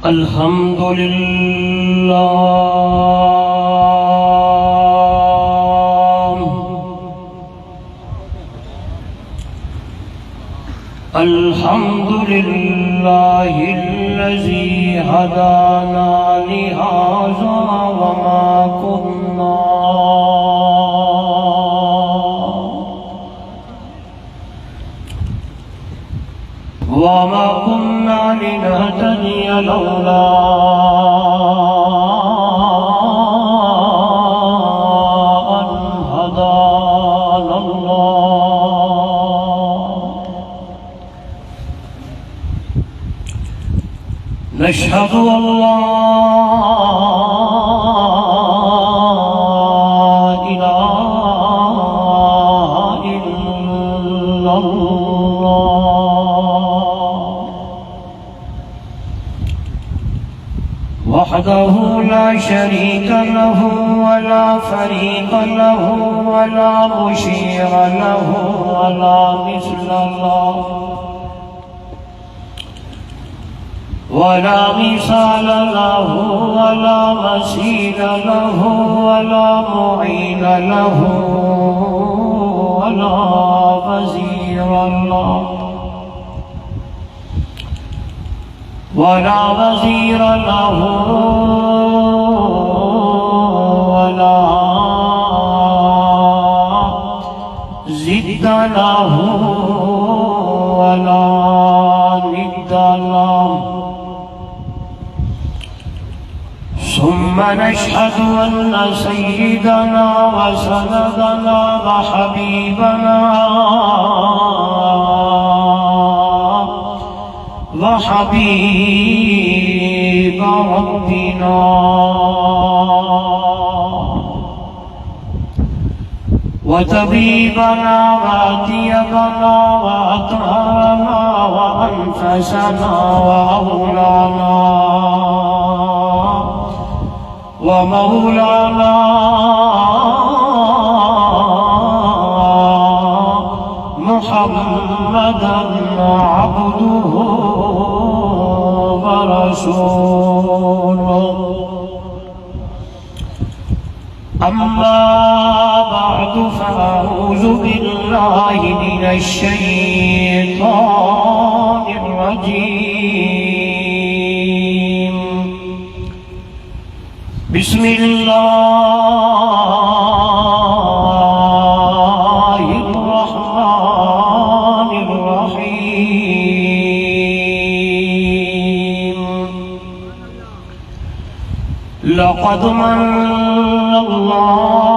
الحمد لله الحمد لله الذي هدانا لهذا وما كنا لنهتدي لولا أن هدانا الله. نشهد أن لا إله إلا الله وحده لا شريك له ولا فريق له ولا مشير له ولا مثل له ولا مثال له ولا مثيل له ولا معين له ولا وزير له ولا وزير له ولا زد له ولا ند له. ثم نشهد أن سيدنا وسندنا وحبيبنا وحبيب ربنا وطبيبنا وأطيبنا وأطهرنا وأنفسنا وأولانا ومولانا محمدا عبده ورسوله. أما بعد فأعوذ بالله من الشيطان الرجيم. بسم الله الرحمن الرحيم. لقد من الله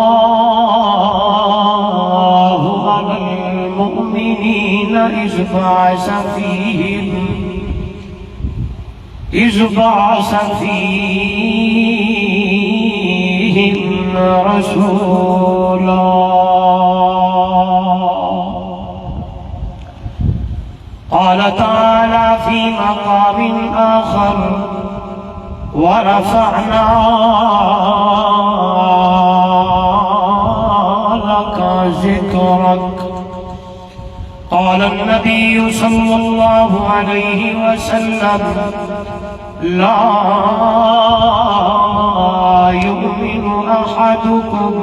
على المؤمنين إذ بعث فيهم رسولا. قال تعالى في مقام آخر ورفعنا لك ذكرك. قال النبي صلى الله عليه وسلم لا يؤمن أحدكم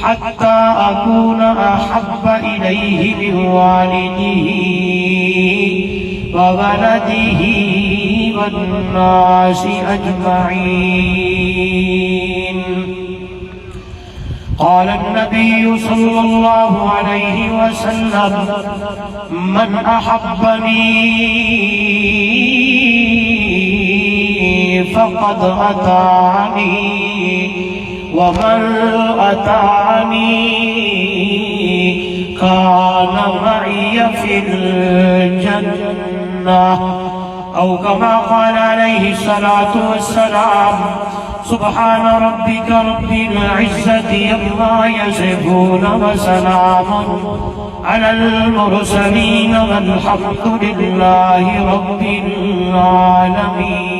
حتى أكون أحب إليه من والده وولده والناس أجمعين. قال النبي صلى الله عليه وسلم من أحبني فقد أطاعني ومن أطاعني كان معي في الجنة أو كما قال عليه الصلاة والسلام. سبحان ربك رب العزة عما يصفون وسلام على المرسلين والحمد لله رب العالمين.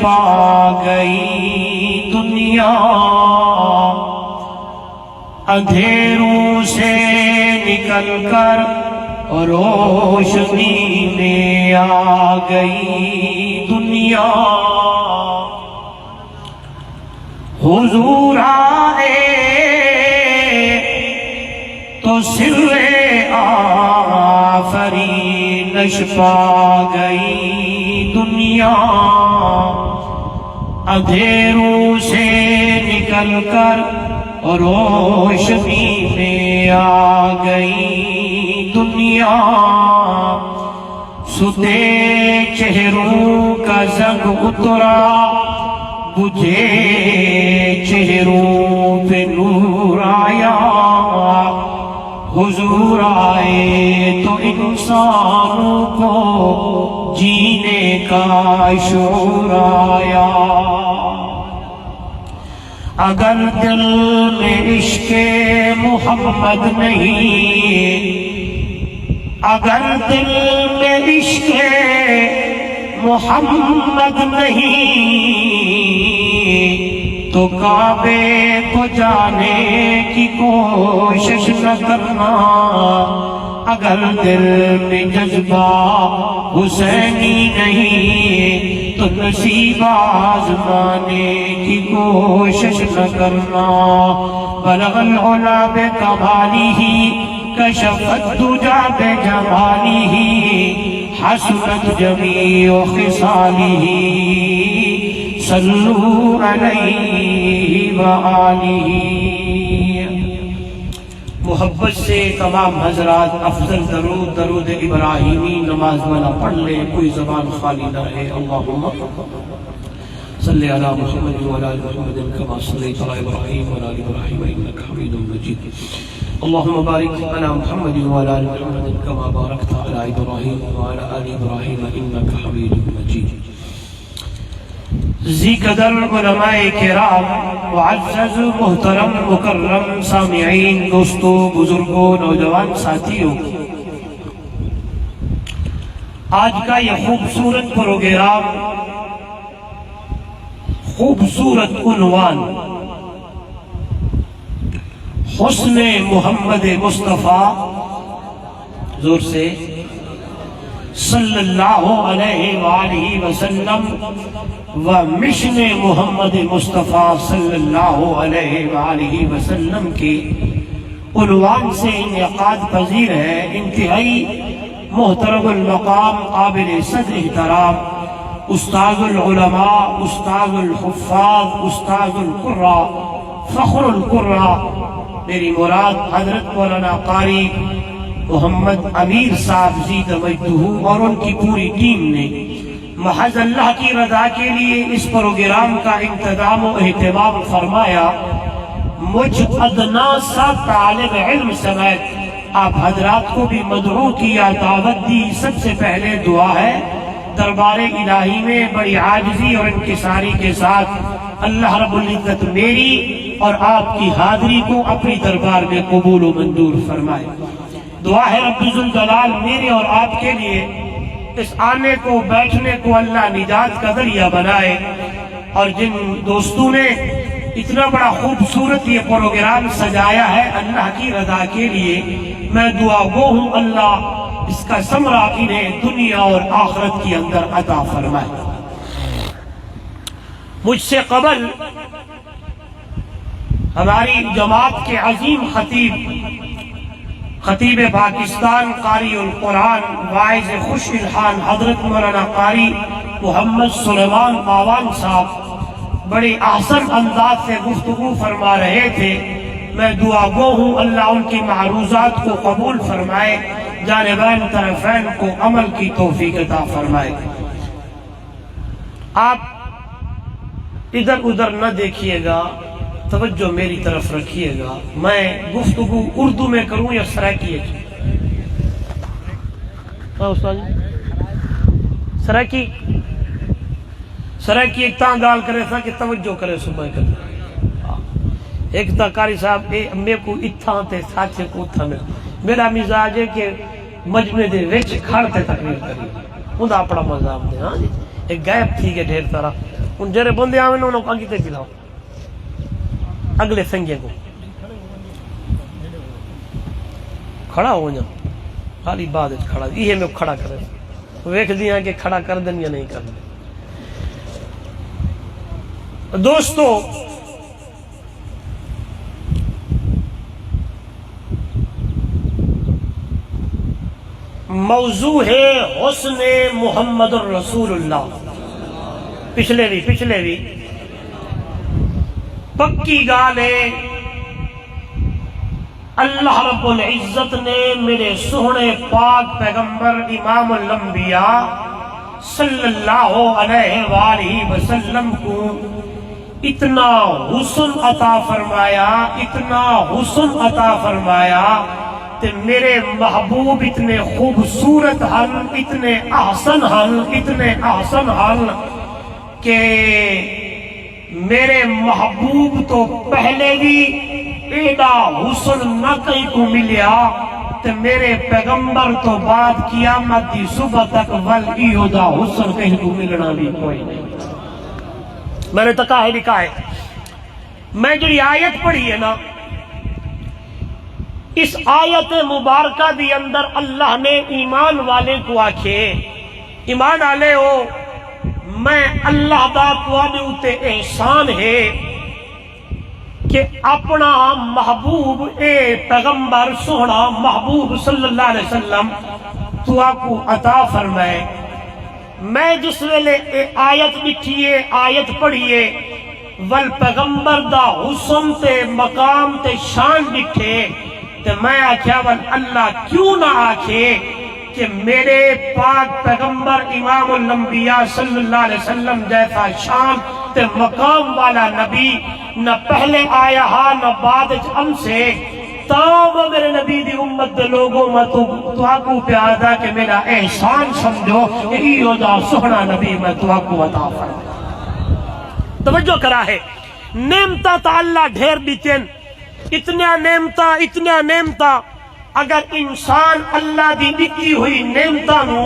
پا گئی دنیا، اندھیروں سے نکل کر روشنی میں آ گئی دنیا، حضور آئے تو سر آفرینش پا گئی دنیا، اندھیروں سے نکل کر روشنی میں آ گئی دنیا، ستے چہروں کا زنگ اترا، بجھے چہروں پہ نور آیا، حضور آئے تو انسانوں کو جینے کا شعور آیا۔ اگر دل میں عشق محمد نہیں، اگر دل میں عشق محمد نہیں، تو کعبے کو جانے کی کوشش نہ کرنا، اگر دل میں جذبہ حسینی نہیں تو نصیب آزمانے کی کوشش نہ کرنا۔ بلغ العلا بکمالہ، کشف الدجا بجمالہ، حسنت جمیع خصالہ، صلو علیہ وآلہ۔ محبت سے تمام حضرات افضل درود درود ابراہیمی نماز والا پڑھ لے، کوئی زبان خالی نہ رہے۔ اللہم صلی علی محمد وعلی آل محمد کما صلیت علی ابراہیم وعلی آل ابراہیم انک حمید مجید۔ اللہم بارک علی محمد وعلی آل محمد کما بارکت علی ابراہیم وعلی آل ابراہیم انک حمید مجید۔ ذی قدر علماء کرام، معزز محترم مکرم سامعین، دوستو بزرگوں نوجوان ساتھیوں، آج کا یہ خوبصورت پروگرام، خوبصورت عنوان، حسن محمد مصطفیٰ، زور سے، صلی اللہ علیہ وآلہ وسلم و مشن محمد مصطفیٰ صلی اللہ علیہ وآلہ وسلم کے عنوان سے انعقاد پذیر ہے۔ انتہائی محترم المقام، قابل صدر احترام، استاذ العلماء، استاذ الحفاظ، استاذ القراء، فخر القراء، میری مراد حضرت مولانا قاری محمد امیر صاحب زید مجدہ اور ان کی پوری ٹیم نے محض اللہ کی رضا کے لیے اس پروگرام کا انتظام و اہتمام فرمایا۔ مجھ ادنا سا طالب علم سمیت آپ حضرات کو بھی مدعو کیا، دعوت دی۔ سب سے پہلے دعا ہے، دربار الہی میں بڑی عاجزی اور انکساری کے ساتھ اللہ رب العزت میری اور آپ کی حاضری کو اپنی دربار میں قبول و منظور فرمائے۔ دعا ہے رب ذوالجلال میرے اور آپ کے لیے اس آنے کو بیٹھنے کو اللہ نجات کا ذریعہ بنائے، اور جن دوستوں نے اتنا بڑا خوبصورت یہ پروگرام سجایا ہے اللہ کی رضا کے لیے، میں دعا گو ہوں اللہ اس کا ثمرہ انہیں دنیا اور آخرت کے اندر عطا فرمائے۔ مجھ سے قبل ہماری جماعت کے عظیم خطیب پاکستان، قاری القرآن، واعظ خوش الحان حضرت مولانا قاری محمد سلیمان آوان صاحب بڑے احسن انداز سے گفتگو فرما رہے تھے۔ میں دعا گو ہوں اللہ ان کی معروضات کو قبول فرمائے، جانبین طرفین کو عمل کی توفیق عطا فرمائے۔ آپ ادھر ادھر نہ دیکھیے گا، توجہ میری طرف رکھیے گا۔ میں گفتگو اردو میں کروں یا سرائکی ہے؟ سرائکی ایک تاں گال کرے تھا کہ توجہ کرے صبح کرے، ایک تاں کاری صاحب میں کو اتھاں تے ساتھے کو اتھاں میں، میرا مزاج ہے کہ مجمع دے وچ کھڑتے تقریر کری، خدا اپنا مذہب دے۔ ہاں جی ایک غائب تھی گئے ڈھیر سارا ان جرے بندے آویں انہوں کو آگے تے پلاؤ اگلے سنگے کو کھڑا ہو جا خالی بعد کھڑا یہ میں کھڑا کرے ویکھ دیاں کہ کھڑا کر دیں یا نہیں کر دیں. دوستو موضوع ہے حسن محمد الرسول اللہ. پچھلے بھی پکی گال ہے اللہ رب العزت نے میرے سونے پاک پیغمبر امام الانبیاء صلی اللہ علیہ وآلہ وسلم کو اتنا حسن عطا فرمایا کہ میرے محبوب اتنے خوبصورت اتنے احسن حال کہ میرے محبوب تو پہلے بھی ایڈا حسن نہ کہیں کو ملیا تے میرے پیغمبر تو بعد قیامت دی صبح تک ایہو دا حسن کہیں کو ملنا بھی کوئی نہیں. میں نے تکاہ لکھا ہے میں جو آیت پڑھی ہے نا اس آیت مبارکہ دی اندر اللہ نے ایمان والے کو آکھے ایمان والے ہو میں اللہ دا تواڈے اوتے احسان ہے کہ اپنا محبوب اے پیغمبر سونا محبوب صلی اللہ علیہ وسلم تو آپ کو عطا فرمائے. میں جس ویلے آیت لکھیے آیت پڑھیے ول پیغمبر دا حسن تے مقام تے شان لکھے تے میں آکھیا ول اللہ کیوں نہ آکھے کہ میرے پاک پیغمبر امام الانبیاء صلی اللہ علیہ وسلم جیسا شان تے مقام والا نبی نہ پہلے آیا ہا نہ بعد ہم سے تاں میرے نبی دی امت دے لوگوں میں تو آکو پیادا کہ میرا احسان سمجھو کہ ایو دا سہنا نبی میں تو آکو عطا فرمائے. توجہ کرا ہے نعمتہ تا اللہ ڈھیر دیتیں اتنا نعمتہ اگر انسان اللہ دی دتی ہوئی نعمتہ نو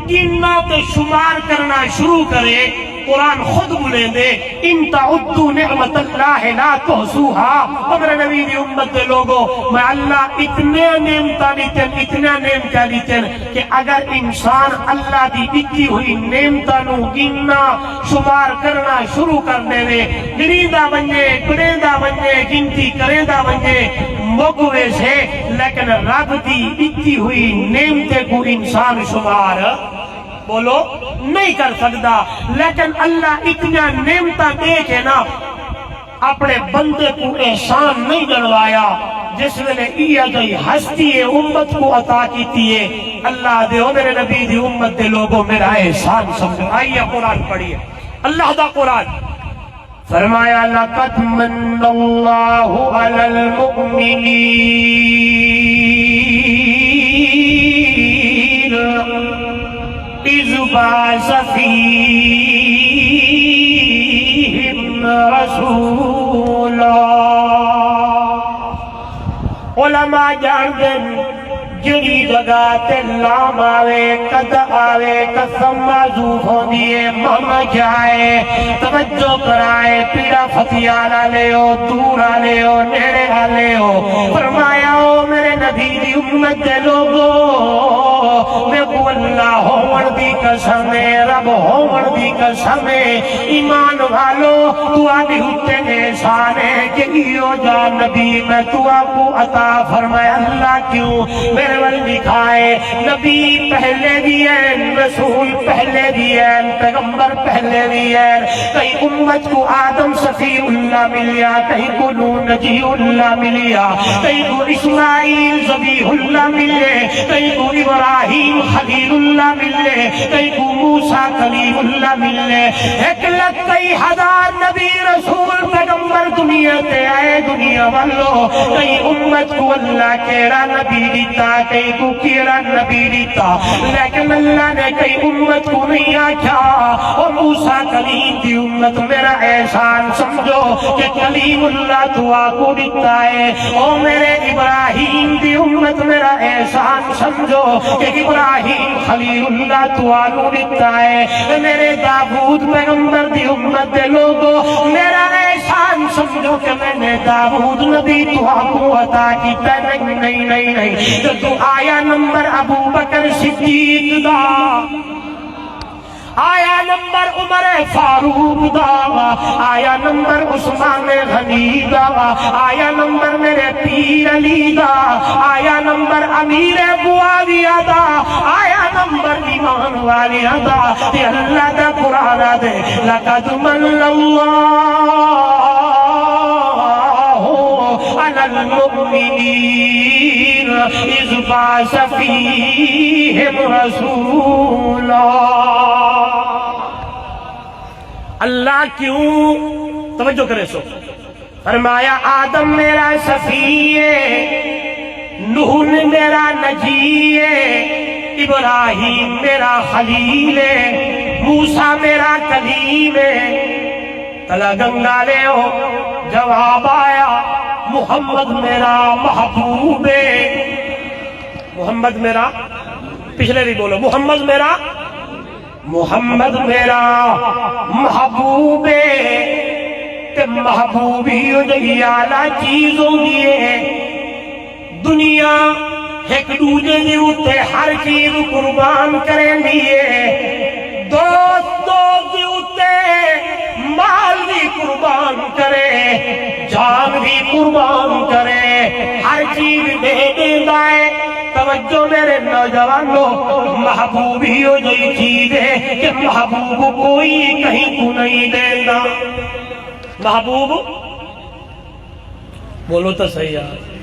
گننا تے شمار کرنا شروع کرے قرآن خود بولیں دے ان تعدوا نعمت اللہ لا تحصوها. اگر نبی دی امت دے لوگوں میں اللہ اتنا نعمتہ لیتن کہ اگر انسان اللہ دی دتی ہوئی نعمتہ نو گننا شمار کرنا شروع کر دے وے گریندہ بنجے گنتی کریندہ بنجے مقوے سے لیکن رب دی دتی ہوئی نعمتیں کو انسان شمار بولو نہیں کر سکتا. لیکن اللہ اتنا نعمتہ دے کے نا اپنے بندے کو احسان نہیں جنوایا جس ویلے گئی ہستی امت کو عطا کیتی ہے. اللہ دے میرے نبی دی امت دے لوگوں میرا احسان سمجھو. آئیے قرآن پڑھیے اللہ دا قرآن فرمایا لقد من اللہ علی المؤمنین اذ بعث فیہم رسولا. علماء جان دن جڑی جگہ تے لام آوے قد آوے قسم معذوف ہو دیئے مم جائے توجہ کرائے پیڑا فتیانا لے ہو دور آلے ہو نیڑے آلے ہو فرمایا ہو میرے نبی دی امت دے لوگو میں کو اللہ ہومن دی قسم رب ہومن دی قسم ایمان والو تو آنی ہوتے احسان ہے کہ ایو جا نبی میں تو آپ کو عطا فرمایا. اللہ کیوں میرے ول دکھائے نبی پہلے بھی ہیں رسول پہلے بھی ہیں پیغمبر پہلے بھی ہیں. کئی امت کو آدم صفی اللہ ملیا کہیں کو نوح نجی اللہ ملیا کہیں کو اسماعیل ذبیح اللہ ملے کہیں کو ابراہیم خلیل اللہ ملے کہیں کو موسیٰ کلیم اللہ ملے. ایک لکھ کئی ہزار نبی رسول پیغمبر دنیا تے آئے دنیا والو کئی امت کو اللہ کیڑا نبی دیتا کئی کو کیڑا نبی دیتا لیکن اللہ نے کئی امت کو نہیں آکھا او موسیٰ کلیم دی امت میرا احسان سمجھو کہ کلیم اللہ تو آکو دیتا ہے او میرے ابراہیم دی امت میرا احسان سمجھو کہ ابراہیم خلیل اللہ تو آکو دیتا ہے میرے داؤد پیغمبر دی امت دے لوگو میرا احسان سمجھو کہ میں نے داؤد نبی تو آکو عطا کیتا نہیں تو آیا نمبر ابو بکر صدیق دا آیا نمبر عمر فاروق دا آیا نمبر عثمان غنی دا آیا نمبر میرے پیر علی دا آیا نمبر امیر معاویہ دا آیا نمبر ایمان والیہ دا تے اللہ دا قرآن دے لقد من اللہ علی المؤمنین اذ بعث فیہم رسولا اللہ کیوں توجہ کرے سو فرمایا آدم میرا صفی ہے نوح میرا نجی ہے ابراہیم میرا خلیل ہے موسیٰ میرا کلیم ہے تلا گنگا لے ہو جواب آیا محمد میرا محبوب ہے محمد میرا پچھلے بھی بولو محمد میرا محبوب ہے کہ محبوبی ہو جگی آلہ چیزوں دیئے دنیا ایک دوجے دی ہوتے ہر چیز قربان کریں دیئے دوست دی ہوتے مال بھی قربان کرے جان بھی قربان کرے ہر چیز دے دائے توجہ میرے نوجوانوں محبوب ہی ہو جئی چیز ہے کہ محبوب کوئی کہیں کو نہیں دینا محبوب بولو تو صحیح ہے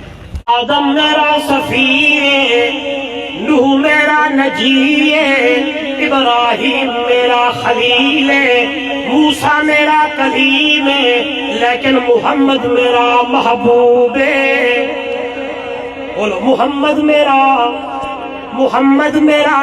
آدم میرا صفی ہے نوح میرا نجی ہے ابراہیم میرا خلیل ہے موسیٰ میرا کلیم ہے لیکن محمد میرا محبوب ہے بولو محمد میرا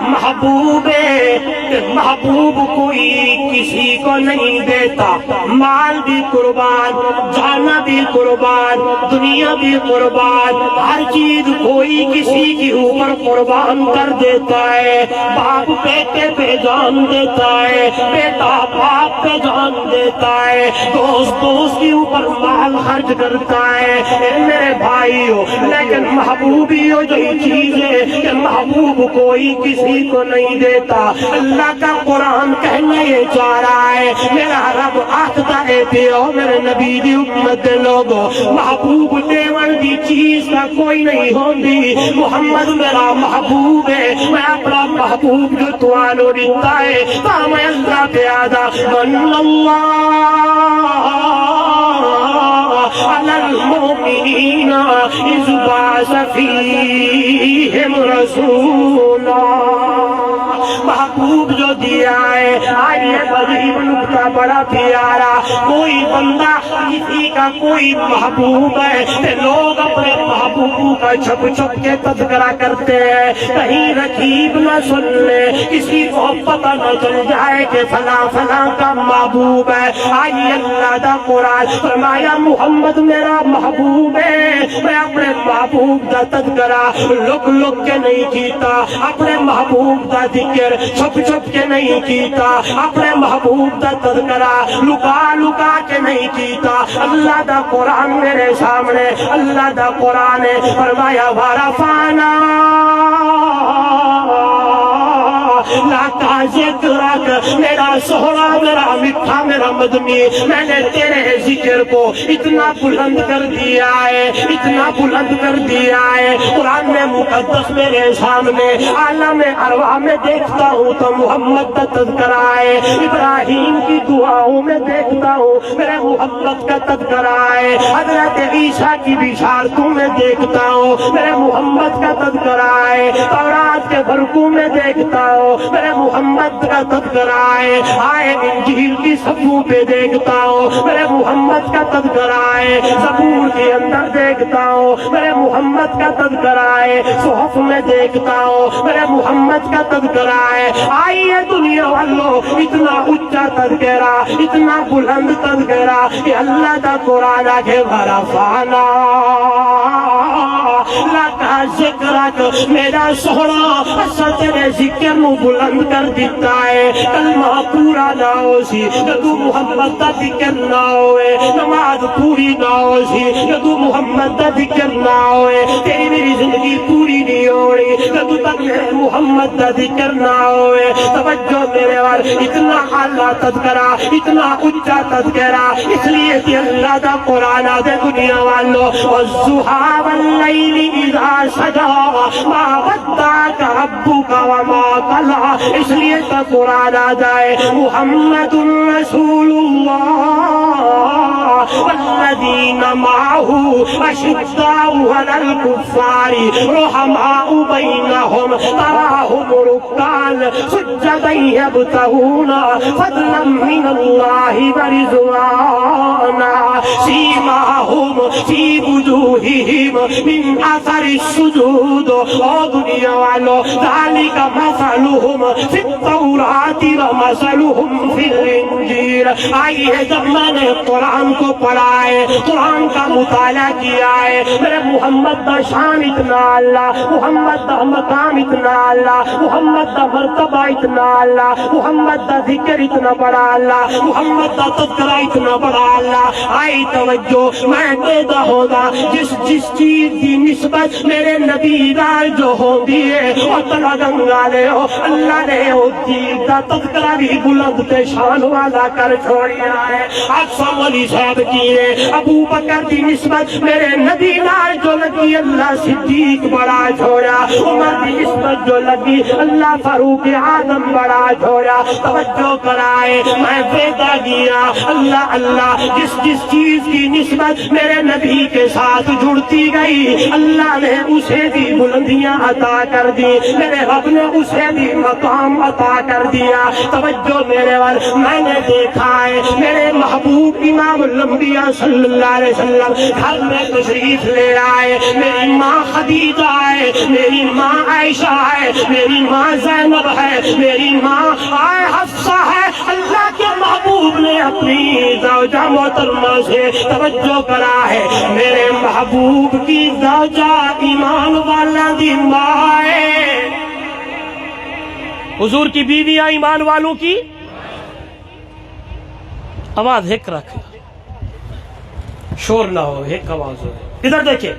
محبوب ہے کہ محبوب کوئی کسی کو نہیں دیتا مال بھی قربان جانا بھی قربان دنیا بھی قربان ہر چیز کوئی کسی کے اوپر قربان کر دیتا ہے باپ بیٹے پہ جان دیتا ہے بیٹا باپ پہ جان دیتا ہے دوست کے اوپر مال خرچ کرتا ہے میرے بھائیو لیکن محبوبی ہو جو چیز ہے کہ محبوب کوئی کسی کو نہیں دیتا اللہ کا قرآن کہنے یہ چاہ رہا ہے میرا رب آخدہ ہے دیو میرے نبی دی امت دے لوگو محبوب دیوان دی چیز کا کوئی نہیں ہوندی محمد میرا محبوب ہے میں اپنا محبوب جو توانو دیتا ہے تاہم اللہ پیادا من اللہ علی المؤمنین اذ بعث فیہم رسولا محبوب جو دیا ہے آئیے غریب نکتہ بڑا پیارا کوئی بندہ کسی کا کوئی محبوب ہے کہ لوگ اپنے محبوب کا چھپ چھپ کے تذکرہ کرتے ہیں کہیں رقیب نہ سن لے کسی کو پتہ نہ چل جائے کہ فلاں فلاں کا محبوب ہے آئیے اللہ دا قرآن فرمایا محمد میرا محبوب ہے میں اپنے محبوب دا تذکرہ لک لک کے نہیں کیتا اپنے محبوب دا ذکر چھپ چھپ کے نہیں کیتا اپنے محبوب دا تذکرہ لکا لکا کے نہیں کیتا اللہ دا قرآن میرے سامنے اللہ دا قرآن فرمایا وَرَفَعْنَا لاکا ذکرک میرا سہرا میرا مٹھا میرا مدنی میں نے تیرے ذکر کو اتنا بلند کر دیا ہے اتنا بلند کر دیا ہے قرآن میں مقدس میرے سامنے عالم ارواح میں دیکھتا ہوں تو محمد کا تذکرہ ہے ابراہیم کی دعاؤں میں دیکھتا ہوں میرے محمد کا تذکرہ ہے حضرت عیسیٰ کی بشارتوں میں دیکھتا ہوں میرے محمد کا تذکرہ ہے تورات کے برکوں میں دیکھتا ہوں میرے محمد محمد کا تذکرہ ہے، آئے انجیل کی صفوں پہ دیکھتا ہوں میرے محمد کا تذکرہ ہے، زبور کے اندر دیکھتا ہوں میرے محمد کا تذکرہ ہے، صحف میں دیکھتا ہوں میرے محمد کا تذکرہ ہے۔ آئیے دنیا والوں، اتنا اونچا تذکرہ، اتنا بلند تذکرہ کہ اللہ دا قرآن کے بھرا فانا لکا ذکرک میرا سونا اصل تیرے ذکر نو بلند کر دیتا ہے۔ کلمہ پورا نہ ہو سی جدو محمد دا ذکر نہ ہوئے، نماز پوری نہ ہو سی جدو محمد دا ذکر نہ ہوئے، تیری میری زندگی پوری نہیں ہو رہی جدو تک میرے محمد دا ذکر نہ ہوئے۔ توجہ میرے وال، اتنا اعلیٰ تذکرہ، اتنا اونچا تذکرہ، اس لیے کہ اللہ دا قرآن دے دنیا والوں، والضحیٰ واللیل اذا سجا ما ودعک ربک وما قلع، اس لیے تو قرآن آجائے محمد رسول اللہ والذین معہ اشداء علی الکفار رحماء بینہم تراہم رکعا سجدا یبتغون فضلا من اللہ ورضوانا سیماہم فی وجوہہم من اثر السجود۔ او دنیا والو، ذالک مثلہم فی التوراۃ ومثلہم فی الانجیل۔ آئیے جب میں نے قرآن کو پڑھا ہے، قرآن کا مطالعہ کیا ہے، میرے محمد دا شان اتنا اللہ، محمد دا مقام اتنا اللہ، محمد دا مرتبہ اتنا اللہ، محمد دا ذکر اتنا بڑا اللہ، محمد دا تذکرہ اتنا بڑا اللہ۔ آئی توجہ، میں پیدا ہوگا جس چیز دی نسبت میرے نبی نال جو ہوندی ہے اور تلا گنگا لے ہو، اللہ نے وہ چیز دا تذکرہ بھی بلند تے شان والا کر چھوڑیا ہے۔ اقسام علی صاحب کی ہے، ابو بکر دی نسبت میرے نبی نال جو لگی اللہ صدیق بڑا چھوڑا، عمر دی نسبت جو لگی اللہ فاروق اعظم بڑا چھوڑا۔ توجہ کرائے، میں پیدا کیا اللہ اللہ، جس چیز کی نسبت میرے نبی کے ساتھ جڑتی گئی اللہ نے اسے بھی بلندیاں عطا کر دی، میرے رب نے اسے بھی مقام عطا کر دیا۔ توجہ میرے وال، میں نے دیکھا ہے میرے محبوب امام الانبیاء صلی اللہ علیہ وسلم گھر میں تشریف لے آئے، میری ماں خدیجہ ہے، میری ماں عائشہ ہے، میری ماں زینب ہے، میری ماں حفصہ ہے۔ اللہ کے محبوب نے اپنی زوجہ محترمہ سے توجہ کرا ہے، میرے محبوب کی زوجہ ایمان والا دی ماں ہے، حضور کی بیویاں ایمان والوں کی۔ آواز ہک رکھ، شور نہ ہو، ہک آواز ہو۔ ادھر دیکھیں،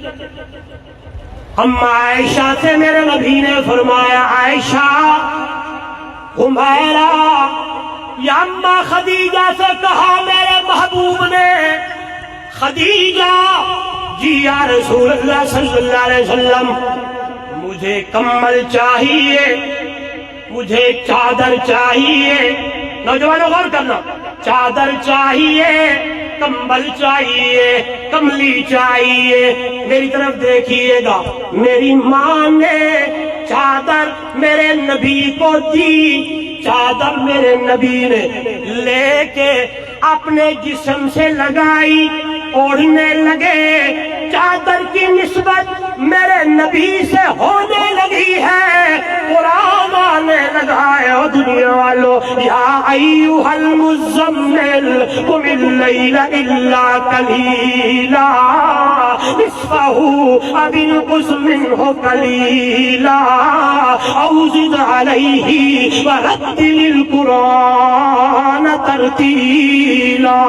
ہم عائشہ سے میرے نبی نے فرمایا، عائشہ حمیرہ، یا اماں خدیجہ سے کہا میرے محبوب نے، خدیجہ جی یا رسول اللہ صلی اللہ علیہ وسلم، مجھے کمبل چاہیے، مجھے چادر چاہیے۔ نوجوانوں غور کرنا، چادر چاہیے، کمبل چاہیے، کملی چاہیے۔ میری طرف دیکھیے گا، میری ماں نے چادر میرے نبی کو دی، چادر میرے نبی نے لے کے اپنے جسم سے لگائی، اوڑھنے لگے، چادر کی نسبت میرے نبی سے ہونے لگی ہے۔ قرآن آنے لگا ہے، او دنیا والو، یا ایھا المزمل قم اللیل الا قلیلا نصفہ او انقص منہ قلیلا او زد علیہ ورتل القرآن ترتیلا۔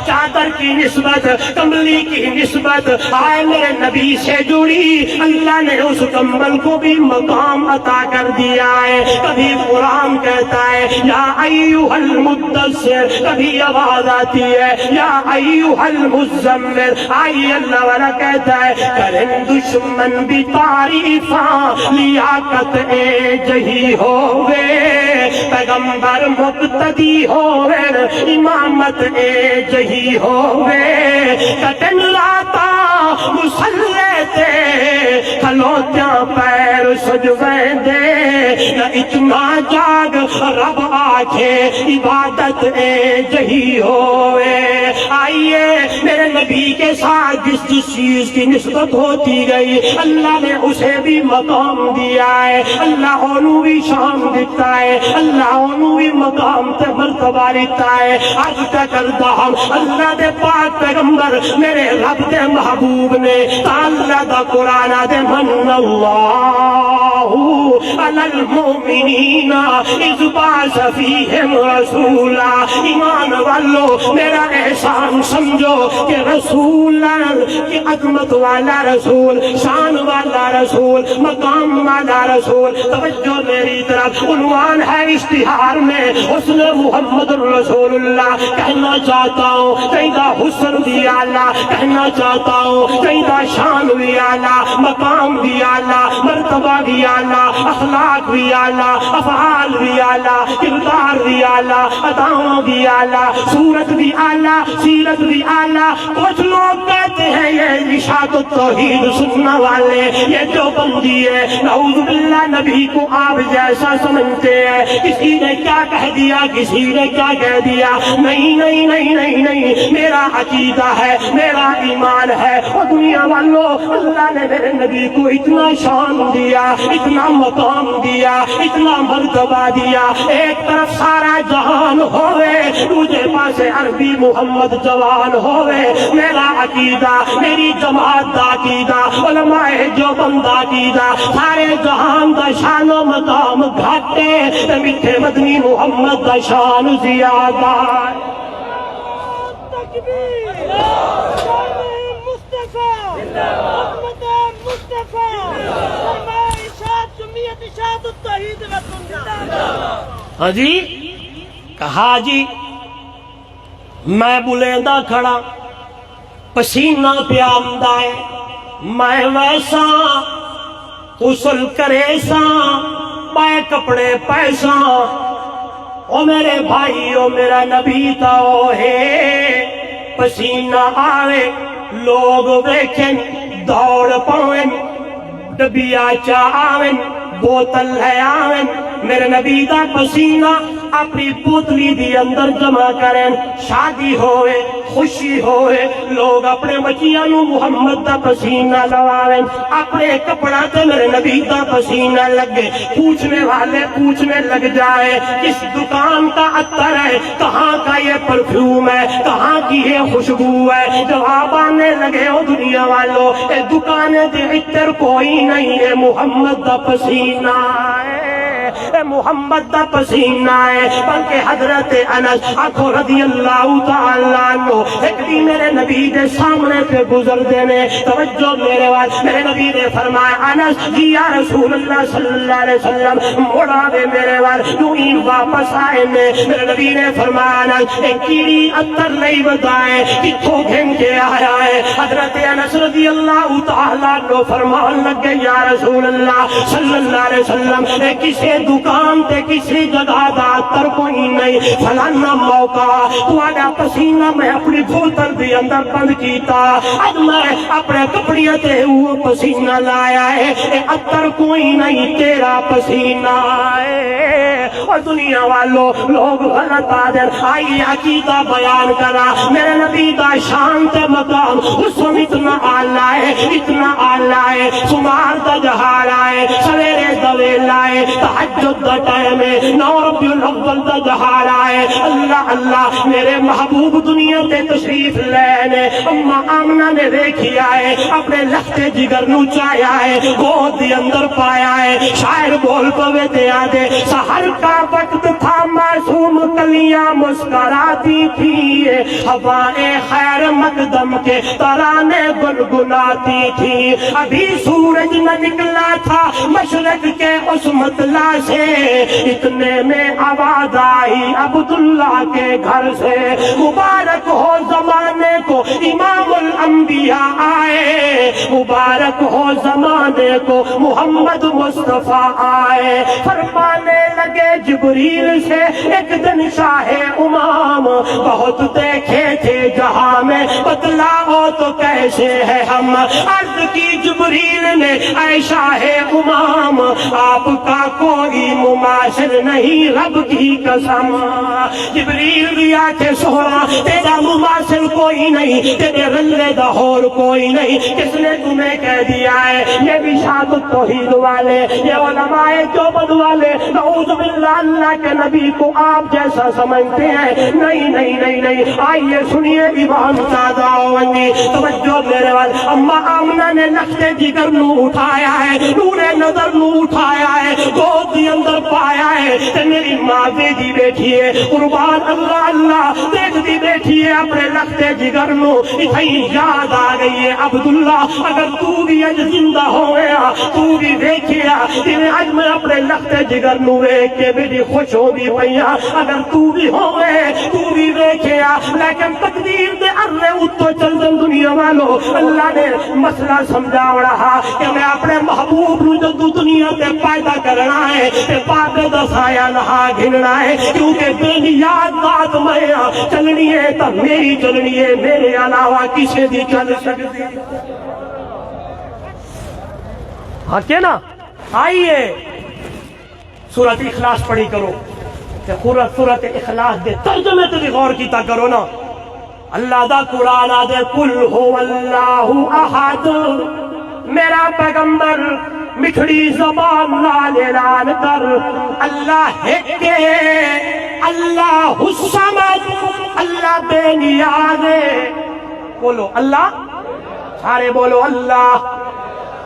چادر کی نسبت، کمبلی کی نسبت آئے میرے نبی سے جڑی، اللہ نے اس کمبل کو بھی مقام عطا کر دیا ہے۔ کبھی قرآن کہتا ہے یا ایھا المدثر، کبھی آواز آتی ہے یا ایھا المزمل، آئی اللہ والا کہتا ہے کریں دشمن بھی تعریفاں لیاقت اے جہی ہوئے، پیغمبر مقتدی ہوئے، امامت اے جہی ہوئے، کٹن لاتا مسلے تے کھلوتیاں پیر سجویں دے نہ اتنا جاگ رب آکھے عبادت اے جہی ہوئے آئیے میرے نبی کے ساتھ جس جس چیز کی نسبت ہوتی گئی اللہ نے اسے بھی مقام دیا ہے اللہ انہوں بھی شان دیتا ہے اللہ انہوں بھی مقام تے مرتبہ دیتا ہے آج تک کردہ ہم اللہ دے پاک پیغمبر میرے رب دے محبوب نے اللہ دا قرآن دے من اللہ علی المؤمنین اذ بعث فیہم رسولا ایمان والو میرا احسان سمجھو کہ رسول کہ عظمت والا رسول شان والا رسول مقام والا رسول توجہ میری طرف عنوان ہے اشتہار میں حسن محمد رسول اللہ کہنا چاہتا ہوں کہنا حسن بھی اعلیٰ کہنا چاہتا ہوں کہنا شان بھی اعلیٰ مقام بھی اعلیٰ مرتبہ بھی اعلیٰ اخلاق بھی اعلیٰ افعال بھی اعلیٰ کردار بھی اعلیٰ اداؤں بھی اعلیٰ صورت بھی اعلیٰ سیرت بھی اعلیٰ کچھ لوگ کہتے ہیں یہ نشاط التوحید سننے والے یہ جو بندی ہے نعوذ باللہ نبی کو آپ جیسا سمجھتے ہیں کسی نے کیا کہہ دیا کسی نے کیا کہہ دیا نہیں نہیں نہیں نہیں نہیں میرا عقیدہ ہے میرا ایمان ہے اور دنیا والوں اللہ نے میرے نبی کو اتنا شان دیا اتنا مقام دیا اتنا مرتبہ دیا ایک طرف سارا جہان ہوئے دوسرے پاس عربی محمد جوان ہوئے میرا عقیدہ میری جماعت دا عقیدہ علماء جو بندہ عقیدہ سارے جہان دا شان و مقام گھاٹے میٹھے مدنی محمد دا شان زیادہ تکبیر مصطفیٰ محمد مصطفیٰ اشاعت جمعیت اشاعت التوحید و سنت ہاں جی کہا جی میں بلیندہ کھڑا پسینہ پہ آمدہ ہے میں ویسا غسل کرے سا پائے کپڑے پیسا او میرے بھائی او میرا نبی تا او ہے پسینہ آوے لوگ دیکھیں دوڑ پاویں ڈبیا چاہیں بوتل ہے آویں میرے نبی دا پسینہ اپنی بوتلی دی اندر جمع کریں شادی ہوئے خوشی ہوئے لوگ اپنے بچیاں نو محمد دا پسینہ لواویں اپنے کپڑا تے میرے نبی دا پسینہ لگے پوچھنے والے پوچھنے لگ جائے کس دکان کا عطر ہے کہاں کا یہ پرفیوم ہے کہاں کی یہ خوشبو ہے جواب آنے لگے او دنیا والو اے دکانے دے عطر کوئی نہیں ہے محمد دا پسینہ ہے اے محمد دا پسینہ ہے بلکہ حضرت انس آنکھوں رضی اللہ تعالیٰ عنہ ایک بھی میرے نبی دے سامنے پہ گزر دینے توجہ میرے وقت میرے نبی نے فرمایا انس جی یا رسول اللہ صلی اللہ علیہ وسلم موڑا دے میرے وقت یوں ہی واپس آئے میں میرے نبی نے فرمایا انس ایک کیڑی اتر نہیں بتائے کتھوں گھن کے آیا ہے حضرت انس رضی اللہ تعالیٰ عنہ فرمان لگے یا رسول اللہ صلی اللہ علیہ وسلم کسی دکان تے کسی جگہ دا اتر کوئی نہیں فلانا موقع تو آجا پسینہ میں اپنی بوتل بھی اندر بند کیتا اب میں اپنے کپڑیاں تے وہ پسینہ لایا ہے اے اتر کوئی نہیں تیرا پسینہ ہے اور دنیا والوں لوگ غلط آدر آئی عقیدہ بیان کرا میرے نبی دا شان تے مقام حسن اتنا آلہ ہے اتنا آلہ ہے سمار دا جہار آئے سویرے دویل آئے تحجد دا ٹائم ہے نو ربی الاول دا جہار آئے اللہ اللہ میرے محبوب دنیا تے تشریف لینے اماں آمنہ نے دیکھی آئے اپنے لختے جگر نو چایا ہے گود دی اندر پایا ہے شاعر بول پوے تے آدھے سحر کا وقت تھا معصوم کلیاں مسکراتی تھی ہوائے خیر مقدم کے ترانے گنگناتی تھی ابھی سورج نہ نکلا تھا مشرق کے اس مطلع سے اتنے میں آواز آئی عبداللہ کے گھر سے مبارک ہو زمانے کو امام الانبیاء آئے مبارک ہو زمانے کو محمد مصطفیٰ آئے فرمانے لگے جبریل سے ایک دن شاہ امام بہت دیکھے تھے جہاں میں بتلاؤ تو کیسے ہے ہم. عرض کی جبریل نے اے شاہ امام آپ کا کوئی مماثل نہیں رب کی قسم. جبریل دیا کہ سونا تیرا مماثل کوئی نہیں, تیرے رلے دہور کوئی نہیں. کس نے تمہیں کہہ دیا ہے؟ یہ بھی شاد التوحید والے, یہ علماء دیوبند والے نعوذ باللہ اللہ کے نبی کو آپ جیسا سمجھتے ہیں. نہیں نہیں نہیں نہیں. آئیے سنیے امام سادہ ونی توجہ میرے وال. اما آمنہ نے لخت جگر نو اٹھایا ہے, نور نظر نو اٹھایا ہے, گود دی اندر پایا ہے تے میری ماں دی بیٹھی ہے قربان اللہ اللہ دیکھ دی بیٹھی ہے اپنے لخت جگر نو. اتھائی یاد آ گئی ہے عبداللہ اگر تو بھی اج زندہ ہویا تو بھی دیکھیا تیرے اج میں اپنے لخت جگر نو ویکھ کے بڑی خوش ہو بھی پیا. اگر تو بھی ہوئے تو بھی دیکھیا لیکن تقدیر دے ارے اتو چل دن دنیا والو. اللہ نے مسئلہ سمجھا رہا کہ میں اپنے محبوب نو جدو دنیا تے پیدا کرنا ہے تے پاپے دا سایہ نہا گھننا ہے کیونکہ بے نیاد ذات میں چلنی ہے تا میری چلنی ہے, میرے علاوہ کسے دی چل سکتی. ہاں کیا نا. آئیے سورۃ اخلاص پڑھی کرو کہ سورۃ اخلاص دے ترجمے تے بھی غور کیتا کرو نا. اللہ دا قرآن آدھے قل ہو اللہ احد, میرا پیغمبر مٹھڑی زبان نال اعلان کر اللہ ہے, اللہ الصمد, اللہ بے نیاز ہے. بولو اللہ, سارے بولو اللہ,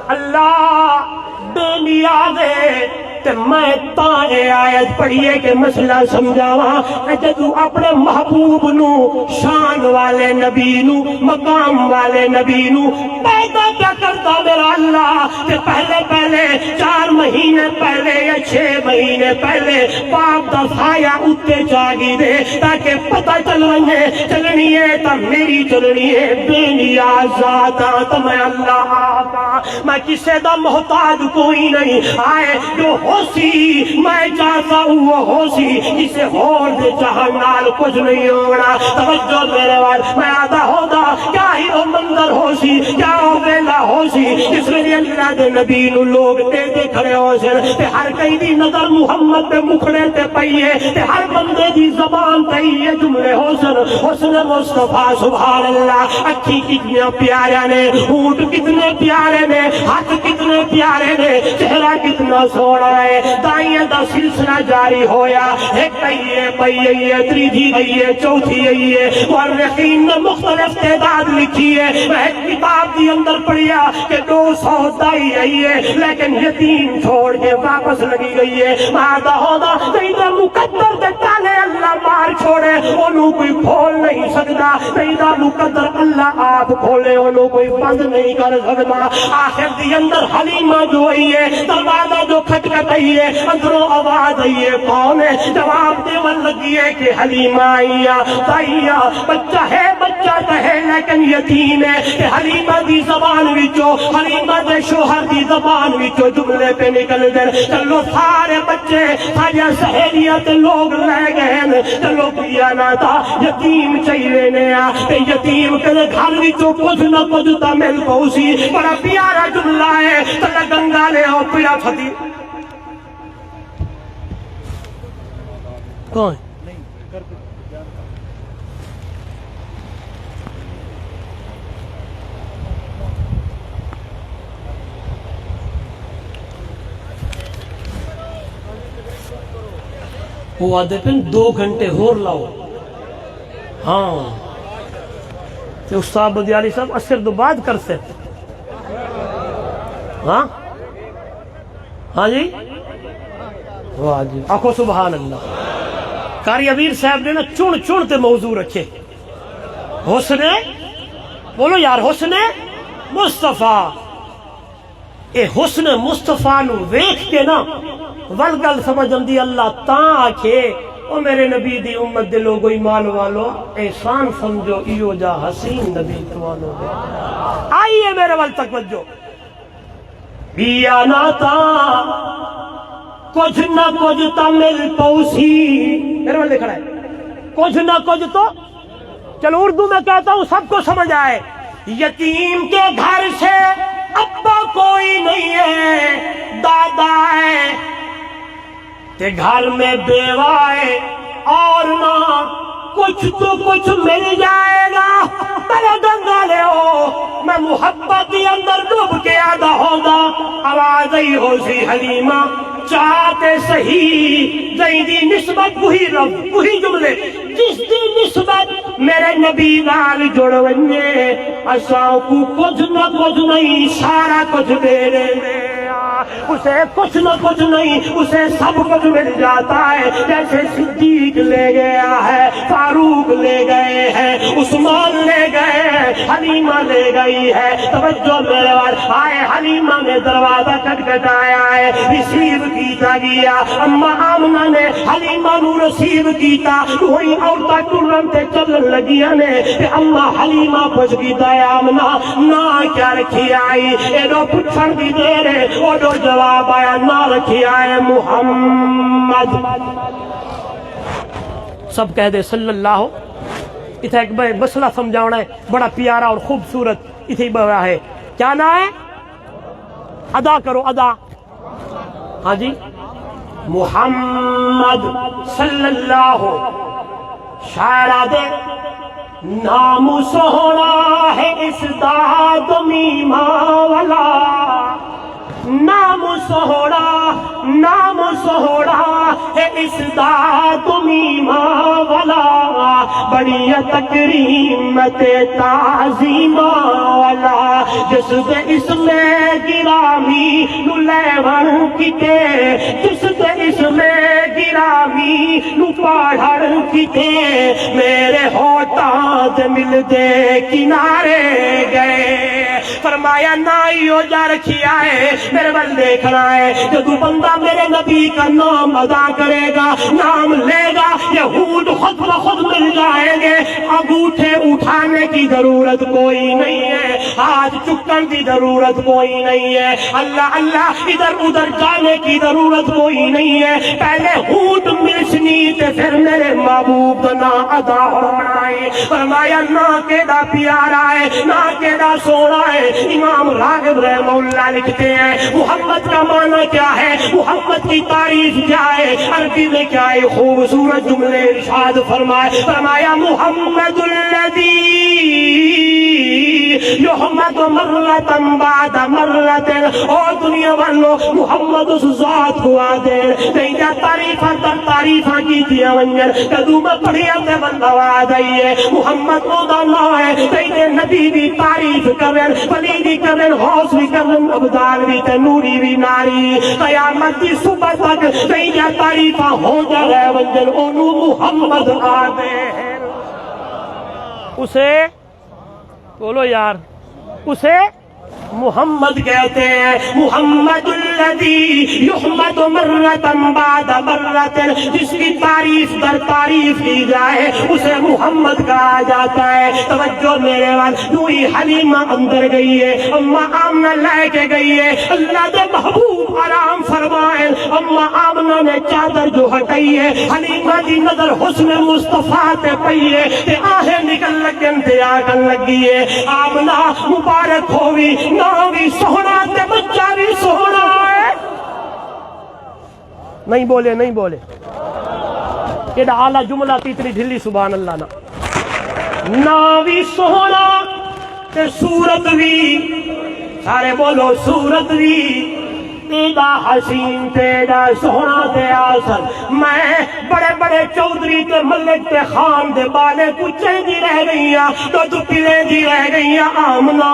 اللہ بے نیاز ہے. تے میں تاں آیت پڑھیے کہ مسئلہ سمجھاواں جدو اپنے محبوب نو شان والے نبی نو مقام والے نبی نو پیدا کیا کرتا میرا اللہ کہ پہلے 4 مہینے پہلے یا 6 مہینے پہلے باپ دا سایہ اتے جاگی دے تاکہ پتہ چلنی ہے تا میری چلنی ہے. بے نیاز ذاتا تا میں اللہ آقا, میں کسے دا محتاج کوئی نہیں. آئے جو ہوسی میں چاہتا ہوں وہ ہوسی, اسے ہور دے جہاں نال کچھ نہیں ہونا. توجہ میرے وال, میں آدھا ہودا کیا ہی وہ مندر ہوسی, کیا وہ ویلا ہوسی جس میں اللہ دے نبی نو لوگ دے کھڑے ہو سن تے ہر کئی دی نظر محمد دے مکھڑے تے پئیے تے ہر بندے دی زبان تے یہ جملے ہو سن حسن مصطفیٰ سبحان اللہ. اکھی کتنے پیارے نے, ہونٹ کتنے پیارے نے, ہاتھ کتنے پیارے نے, چہرہ کتنا سونا ہے. دائیں دا سلسلہ جاری ہویا, ایک آئیے پئی آئیے تریجی آئیے چوتھی آئیے مورخین نے مختلف تعداد لکھی ہے. میں ایک کتاب دی اندر پڑھیا کہ 200 دائی آئیے لیکن یتیم چھوڑ کے واپس لگی گئی ہے. مادہ ہودا تیدہ مقدر دے تالے اللہ مار چھوڑے انہوں کوئی کھول نہیں سکتا, تیدہ مقدر اللہ آپ کھولے انہوں کوئی بند نہیں کر سکتا. آخر دی اندر حلیمہ جو آئیے دروازہ جو کھٹکھٹ آئیے اندروں آواز آئیے کون ہے, جواب دے ون لگی ہے کہ حلیمہ آئیا تائیا بچہ ہے بچہ کہے لیکن یتیم ہے. کہ حلیمہ دی زبان وچو حلیمہ دے شوہر دی زبان وچو جملے پہ نکل دیں چلو سارے بچے سارے سہیلیاں تے لوگ لے گئے چلو کیا نہ تھا یتیم چاہیے نیا تے یتیم کے گھر وچو کچھ نہ کچھ تا مل پوسی. بڑا پیارا جملہ ہے تلا گنگا لے او پیرا پھتی کون وہ آدھے پن 2 گھنٹے ہور لاؤ. ہاں تو استاد بدیالی صاحب اثر دو بعد کر سے. ہاں ہاں جی واہ جی آخو سبحان اللہ. قاری امیر صاحب نے نا چون تے موضوع رکھے حسن, بولو یار حسن مصطفیٰ. اے حسن مصطفیٰ نو ویکھ کے نا ولگل سمجھن دی اللہ تاں آکھے او میرے نبی دی امت دے لوگو ایمان والو احسان سمجھو ایو جا حسین نبی توانو. آئیے میرے وال تک وجو بیا ناتا کچھ نہ کچھ تا مل پوسی. میرے وال لکھنا ہے کچھ نہ کچھ تو چلو اردو میں کہتا ہوں سب کو سمجھ آئے. یتیم کے گھر سے ابا کوئی نہیں ہے، دادا ہے تے گھر میں بیوہ ہے، اور نہ کچھ تو کچھ مل جائے گا. میرے گنگا لے ہو میں محبت کے اندر ڈوب کے آدھا ہوگا. آواز ہی ہو سی حلیمہ چاہتے صحیح جائیں دی نسبت وہی رب وہی جملے جس دی نسبت میرے نبی نال جڑ ونجے اساں کو کچھ نہ کچھ نہیں سارا کچھ دے دے. اسے کچھ نہ کچھ نہیں، اسے سب کچھ مل جاتا ہے. جیسے صدیق لے گیا ہے، فاروق لے گئے ہیں، عثمان لے گئے ہیں، حلیمہ لے گئی ہے. توجہ میرے وال آئے، حلیمہ نے دروازہ کھٹکھٹایا ہے، ریسیو کیتا گیا. اما آمنہ نے حلیمہ نو ریسیو کیتا، وہی عورتاں ٹرن تے چلن لگیاں نے. اما حلیمہ پوچھ کیتا ہے آمنہ نہ کیا رکھی آئی؟ ایڈو پوچھن دی دیر ہے اوڈو جواب آیا نہ رکھی آئے محمد. سب کہہ دے صلی اللہ. اتھا ایک مسئلہ سمجھاؤنا ہے بڑا پیارا اور خوبصورت. اتھے بہا ہے کیا نہ ہے؟ ادا کرو ادا. ہاں جی محمد صلی اللہ. شاعرہ دے نام سونا ہے اس داد میمہ والا، نام سوڑا ہے اس داد میمہ والا، بڑی تکریمت تعظیمہ والا. جس دے اس میں گرامی نو لیون کیتے، جس دے اس میں گرامی نو پاڑھڑ کیتے، میرے ہوٹاں دے مل دے کنارے گئے. فرمایا نہ ہو جا رکھی آئے میرے بل دیکھنا ہے. جدو بندہ میرے نبی کا نام ادا کرے گا، نام لے گا، یہود خود بخود مل جائیں گے. انگوٹھے اٹھانے کی ضرورت کوئی نہیں ہے، ہاتھ چکن کی ضرورت کوئی نہیں ہے، اللہ اللہ ادھر ادھر جانے کی ضرورت کوئی نہیں ہے. پہلے ہونٹ ملسنی تے پھر میرے محبوب کا نام ادا ہونا ہے. فرمایا نہ کیڑا پیارا ہے، نہ کیڑا سونا ہے. امام راغب رحمہ اللہ لکھتے ہیں محمد کا معنی کیا ہے، محمد کی تعریف کیا ہے، عربی میں کیا ہے. خوبصورت جملے ارشاد فرمائے. فرمایا محمد الذی یحمد مرۃ بعد مرۃ. اور دنیا والو محمد اس ذات کو آدے تیجا تعریفاں در تعریفاں کی دیا ونجر. کدو میں پڑھیا تے بندہ آدائیے محمد مودا نہ ہے. تیجے نبی بھی تعریف کرن، ولی بھی کرن، غوث بھی کرن، ابدال بھی تے نوری بھی ناری. قیامت کی صبح تک تیجا تعریفاں ہو جا رہے ونجر اونو محمد آدے. اسے بولو یار، اسے محمد کہتے ہیں. محمد الذی یحمد مرۃ بعد مرۃ. جس کی تعریف در تعریف کی جائے اسے محمد کہا جاتا ہے. توجہ میرے وال دوئی حلیمہ اندر گئی ہے، اما آمنہ لے کے گئی ہے. اللہ دے محبوب آرام فرمائے. اما آمنہ نے چادر جو ہٹائی ہے، حلیمہ دی نظر حسن مصطفیٰ تے پئی ہے تے آہیں نکل لگن تے آگن لگی ہے. آمنہ مبارک ہوئی، نام بھی سونا تے بچہ بھی سونا ہے. نہیں بولے نہیں بولے ایڈا اعلیٰ جملہ اتنی ڈھلی سبحان اللہ. نام بھی سونا تے صورت بھی، سارے بولو صورت بھی. تیرا حسین تیرا سونا تے آسن. میں بڑے بڑے چودھری تے ملک تے خان دے بالے کچھے دی رہ گئیاں تو دپلے دی رہ گئیاں. آمنہ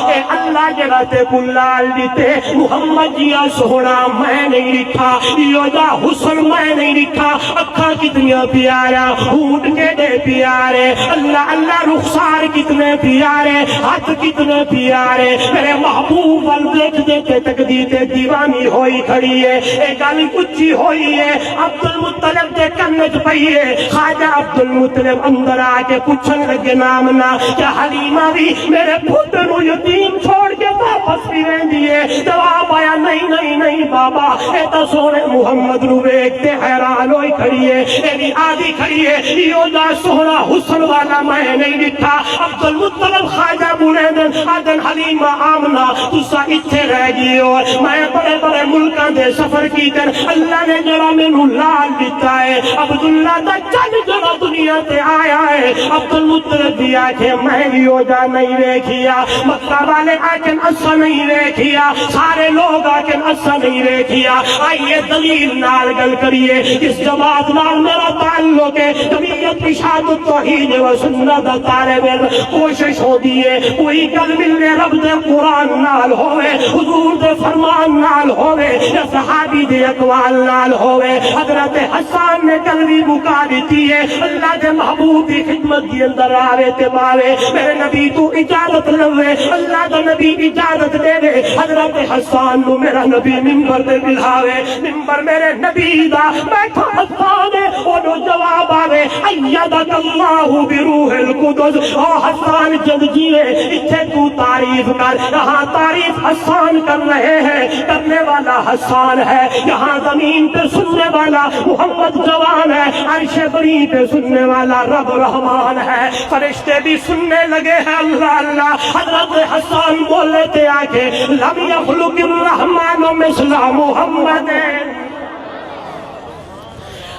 اے اللہ جگہ تے کلال دیتے محمد جیا سونا میں نہیں لکھا، یہ جا حسن میں نہیں لکھا. اکھا کتنی پیارا، ہونٹ کے دے پیارے، اللہ اللہ رخسار کتنے پیارے، ہاتھ کتنے پیارے. میرے محبوب وال دیکھ دیکھتے تک دیتے دیوان ہوئی کھڑی ہے. ایک گل اچھی ہوئی ہے، عبد المطلب دے کنج پئی ہے. خواجہ عبد المطلب اندر آ کے پوچھن لگے نامنا کیا حلیمہ بھی میرے پتر نو یتیم چھوڑ کے واپس بھی رہن دیے. جواب آیا نہیں نہیں نہیں بابا, اے تا سونے محمد نو ویکھتے حیران ہوئی کھڑی ہے, ایوی آدھی کھڑی ہے, یو دا سونا حسن والا میں نہیں دکھا. عبد المطلب خواجہ بنیدن آدن حلیمہ آمنہ تسا اتھے رہ گئی ہو, میں بڑے بڑے ملکاں دے سفر کی دن اللہ نے جڑا میں نو لال دیتا ہے. عبداللہ دا چند جڑا دنیا تے آیا ہے. عبد المطلب بھی آکھے میں بھی ہو جا نہیں دیکھیا, مکہ والے آکھن اسا نہیں دیکھیا, سارے لوگ آکھن اسا نہیں دیکھیا. آئیے دلیل نال گل کریے, اس جماعت نال میرا تعلق ہے. جمعیت اشاعت التوحید و سنت دا طالب علم کوشش ہو دیئے کوئی گل ملنے رب دے قرآن نال ہوئے, حضور دے فرمان نال ہوئے, یا صحابی دے اقوال نال ہوئے. حضرت حسان نے کلوی مکا دیتی ہے, اللہ دے محبوب دی خدمت دی اندر آوے تے باوے, میرے نبی تو اجازت لوے, اللہ دا نبی اجازت دے دے. حضرت حسان نو میرا نبی منبر دے بلاوے, منبر میرے نبی دا بیٹھا حسان ہے, انہوں جواب آوے ایدک اللہ بروح القدس. او حسان جد جیے اتھے تو تعریف کر, یہاں تعریف حسان کر رہے ہیں, کرنے والا حسان ہے. یہاں زمین پہ سننے والا محمد جوان ہے, عرش بری پہ سننے والا رب رحمان ہے. فرشتے بھی سننے لگے ہیں اللہ اللہ. حضرت حسان بولے تھے آکے لم یخلق الرحمن مثل محمد,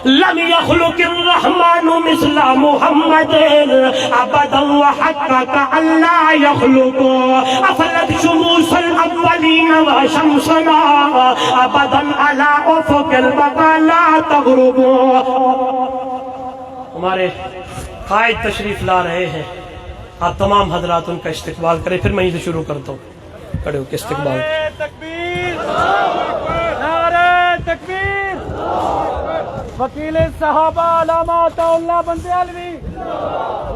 لم يخلق الرحمن مثل محمد ابدا وحقق ان لا يخلق افلت شموس الاولين وشمسنا ابدا على افق البقاء لا تغرب. ہمارے قائد تشریف لا رہے ہیں, آپ تمام حضرات ان کا استقبال کریں, پھر میں یہ شروع کرتا ہوں. کھڑے ہو کے استقبال. نعرہ تکبیر, نعرہ تکبیر. وکیل صحابہ علامہ عطا اللہ بندیالوی,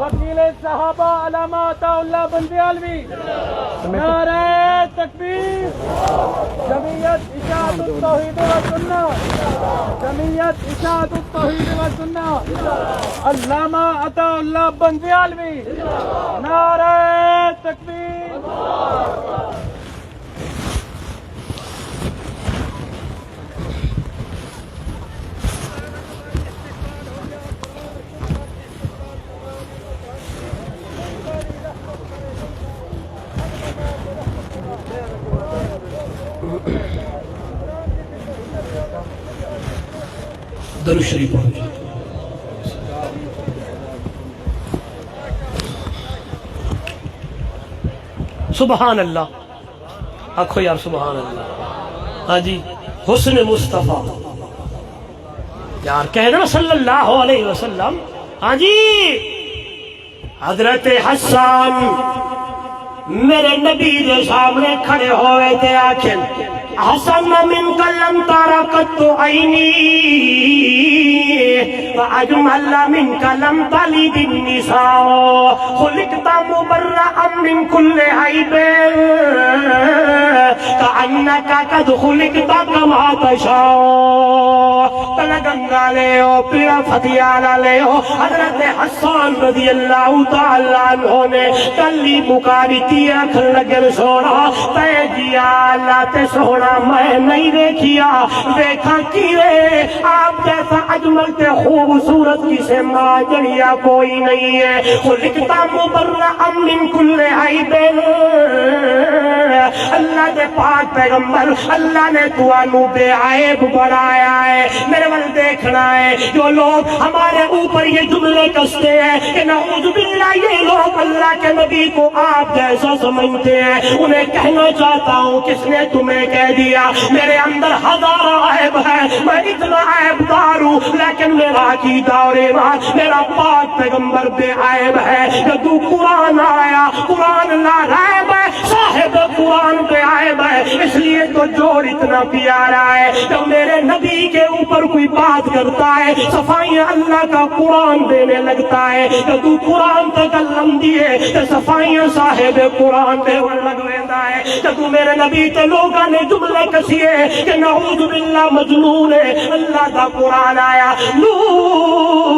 وکیل صحابہ علامہ عطا اللہ بندیالوی. نعرہ تکبیر. جمعیت اشاعت التوحید و سنت, جمعیت اشاعت التوحید و سنت, علامہ عطا اللہ بندیالوی. نعرہ تکبیر. درود شریف پڑھو. سبحان اللہ, آنکھو یار سبحان اللہ. ہاں جی, حسن مصطفیٰ یار کہنا صلی اللہ علیہ وسلم. ہاں جی, حضرت حسان میرے نبی دے سامنے کھڑے ہوئے تھے, آکھن حسن من کلم تارا قطو عینی واجمل من کلم تلد النساء خلقت مبرأ من کل عیب کأنک قد خلقت کما تشاء. تلگنگا لے ہو, پیڑا فتیالا لے ہو. حضرت حسان رضی اللہ تعالیٰ عنہ نے کلی مکارتی اکھر لگل سونا تے جیا اللہ تے سونا میں نہیں دیکھیا, دیکھا کیے آپ جیسا اجمل تے خوبصورت کسے ماں جڑیا کوئی نہیں ہے. خلقتا مبرأ من کل عیب, اللہ دے پاک پیغمبر اللہ نے تو انو بے عیب بنایا ہے. میرے ول دیکھنا ہے, جو لوگ ہمارے اوپر یہ جملے کستے ہیں کہ نعوذ باللہ یہ لوگ اللہ کے نبی کو آپ جیسا سمجھتے ہیں, انہیں کہنا چاہتا ہوں کس نے تمہیں کہہ دیا میرے اندر ہزاروں عیب ہے, میں اتنا عیب دار ہوں, لیکن میرا عقیدہ اور ایمان میرا پاک پیغمبر بے عیب ہے. جب قرآن آیا, قرآن لا عیب ہے, صاحب قرآن بے عیب ہے, اس لیے تو جوڑ اتنا پیارا ہے. جب میرے نبی کے اوپر کوئی بات کرتا ہے صفائیاں اللہ کا قرآن دینے لگتا ہے. جب قرآن تکلم دیے تو صفائیاں صاحب قرآن دے لگ ویندا ہے. جب میرے نبی تے لوگاں نے جملے کسیے کہ نعوذ باللہ مجنون ہے, اللہ کا قرآن آیا نون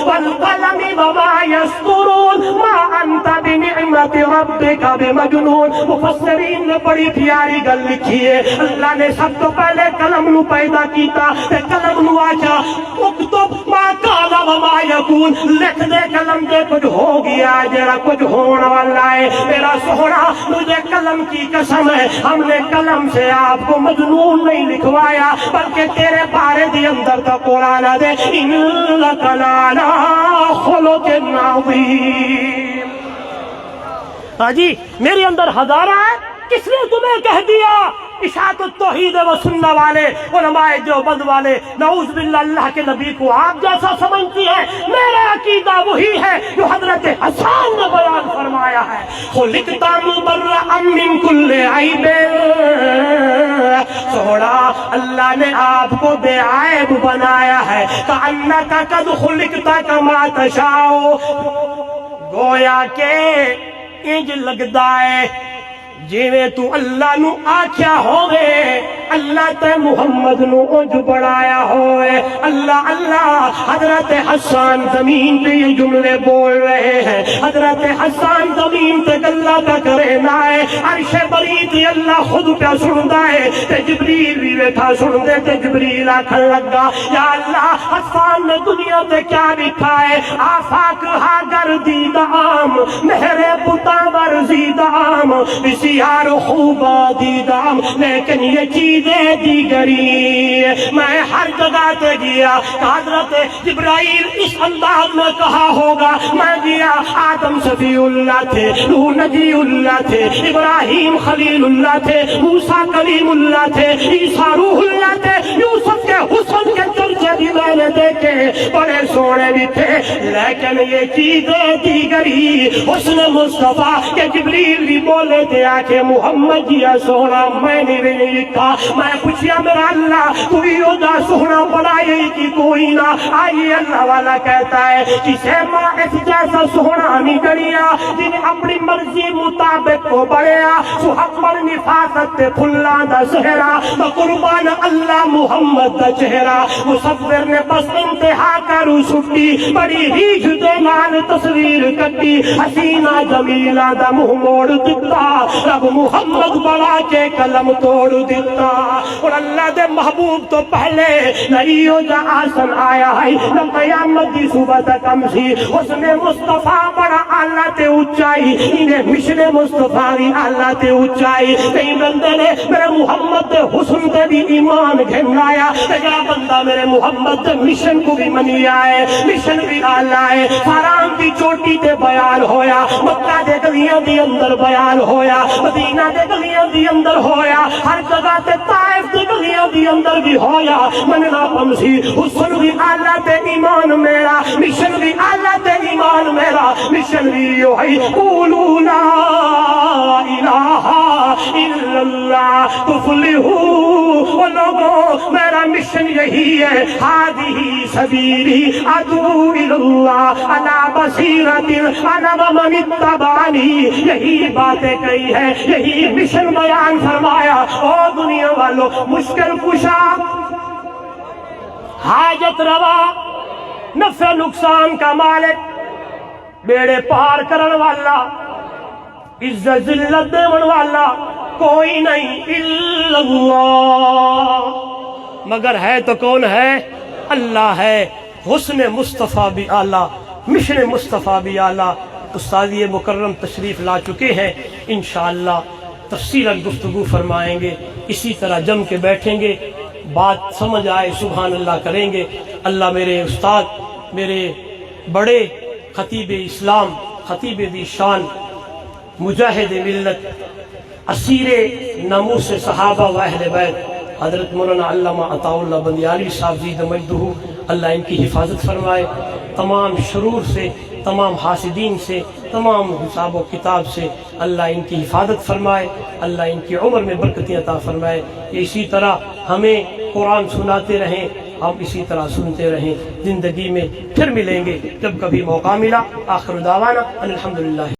والقلم وما یسطرون ما انت بنعمت بکلمات ربک بمجنون. مفسرین نے بڑی پیاری گل لکھی ہے. اللہ نے سب تو پہلے قلم نو پیدا کیتا تے قلم نو آچا اکتب ما کان وما یکون, لکھ دے قلم دے کچھ ہو گیا جڑا کچھ ہونے والا ہے. میرا سونا مجھے قلم کی قسم ہے, ہم نے قلم سے آپ کو مجنون نہیں لکھوایا بلکہ تیرے بارے دی اندر تا قرآن دے انک لعلی خلق عظیم. ہاں جی, میرے اندر ہزارہ ہے, کس نے تمہیں کہہ دیا؟ اشاعت التوحید و سنہ والے علماء دیوبند والے نعوذ باللہ اللہ کے نبی کو آپ جیسا سمجھتی ہے. میرا عقیدہ وہی ہے جو حضرت حسان نے بیان فرمایا ہے, خلقت مبرأ من کل عیب. سوڑا اللہ نے آپ کو بے عیب بنایا ہے. کأنک قد خلقت کما تشاء, گویا کہ انج لگدا ہے جیویں تو اللہ نو آکھیا ہوئے, اللہ تے محمد نو انج بڑھایا ہوئے. اللہ اللہ, حضرت حسان زمین پہ یہ جملے بول رہے ہیں. حضرت حسان زمین تے گلہ پہ کرے نہ ہے, عرش بری تے اللہ خود پہ سندا ہے تے جبریل بھی بیٹھا سن دے تے جبریل آکھن لگا یا اللہ حسان نے دنیا تے کیا لکھا ہے؟ آفاق ہا گردید عام مہرے پتا ورزید عام بسیار خوبا دیدام, لیکن یہ چیزیں دیگری. میں ہر جگہ تے گیا, حضرت جبرائیل اس انداز میں کہا ہوگا میں گیا, آدم صفی اللہ تھے, نوح نبی اللہ تھے, ابراہیم خلیل اللہ تھے, موسیٰ کلیم اللہ تھے, عیسیٰ روح اللہ تھے. یوسف کے حسن کے چرچے بھی میں نے دیکھے, بڑے سونے بھی تھے, لیکن یہ چیزیں دیگری. حسن مصطفیٰ کے جبریل بھی بولے تھے کہ محمد جی سونا میں نہیں لکھا. میں پوچھیا میرا اللہ کوئی ہوگا سونا بڑھائی کی کوئی نہ آئی. اللہ والا کہتا ہے کسے ماں اس جیسا سونا نہیں گڑیا جنہیں اپنی مرضی مطابق کو بڑھیا. سحق پر نفاست پھلا دا سہرا قربان اللہ محمد دا چہرہ. مصور نے بس انتہا کرو چھٹی, بڑی ریجھ دے نال تصویر کٹی, حسینہ جمیلہ دا منہ موڑ دتا, رب محمد بڑا کے قلم توڑ دیتا. اور اللہ دے محبوب تو پہلے نہیں ہو جا آسن آیا ہے نہ قیامت دی صبح تک امسی. اس نے مصطفیٰ بڑا اللہ تے اونچائی, انہیں مشن مصطفیٰ بھی اللہ تے اونچائی. کئی بندے نے میرے محمد دے حسن تے بھی ایمان گھنایا, تیرا بندہ میرے محمد دے مشن کو بھی منی آئے, مشن بھی آلہ ہے. فاران کی چوٹی تے بیان ہویا, مکہ دے گلیاں دی اندر بیان ہویا, مدینہ دے گلیاں دی اندر ہویا, ہر جگہ تے طائف دے گلیاں دی اندر بھی ہویا. مننا پمسی حسن بھی آلہ تے ایمان میرا, مشن بھی آلہ تے ایمان میرا. مشن بھی یو ہے قولوا لا الہ الا اللہ تفلحوا. وہ لوگوں میرا مشن یہی ہے, ہادی سبیلی ادعو اللہ علی بصیرۃ انا ومن اتبعنی. یہی باتیں کہی ہے, یہی مشن بیان فرمایا. او دنیا والوں, مشکل کشا, حاجت روا, نفع نقصان کا مالک, بیڑے پار کرن والا, عزت ذلت دیون والا کوئی نہیں الا اللہ. مگر ہے تو کون ہے؟ اللہ ہے. حسن مصطفیٰ بھی اعلیٰ, مشن مصطفیٰ بھی اعلیٰ. استادی مکرم تشریف لا چکے ہیں, انشاءاللہ تفصیلاً گفتگو فرمائیں گے. اسی طرح جم کے بیٹھیں گے, بات سمجھ آئے سبحان اللہ کریں گے. اللہ میرے استاد, میرے بڑے خطیب اسلام, خطیب دی شان, مجاہد ملت, اسیر ناموس صحابہ و اہل بیت حضرت مولانا علامہ عطاء اللہ بندیالی صاحب زید مجدہ, اللہ ان کی حفاظت فرمائے. تمام شرور سے, تمام حاسدین سے, تمام حساب و کتاب سے اللہ ان کی حفاظت فرمائے. اللہ ان کی عمر میں برکتیں عطا فرمائے. اسی طرح ہمیں قرآن سناتے رہیں, ہم اسی طرح سنتے رہیں. زندگی میں پھر ملیں گے جب کبھی موقع ملا. آخر دعوانا الحمدللہ.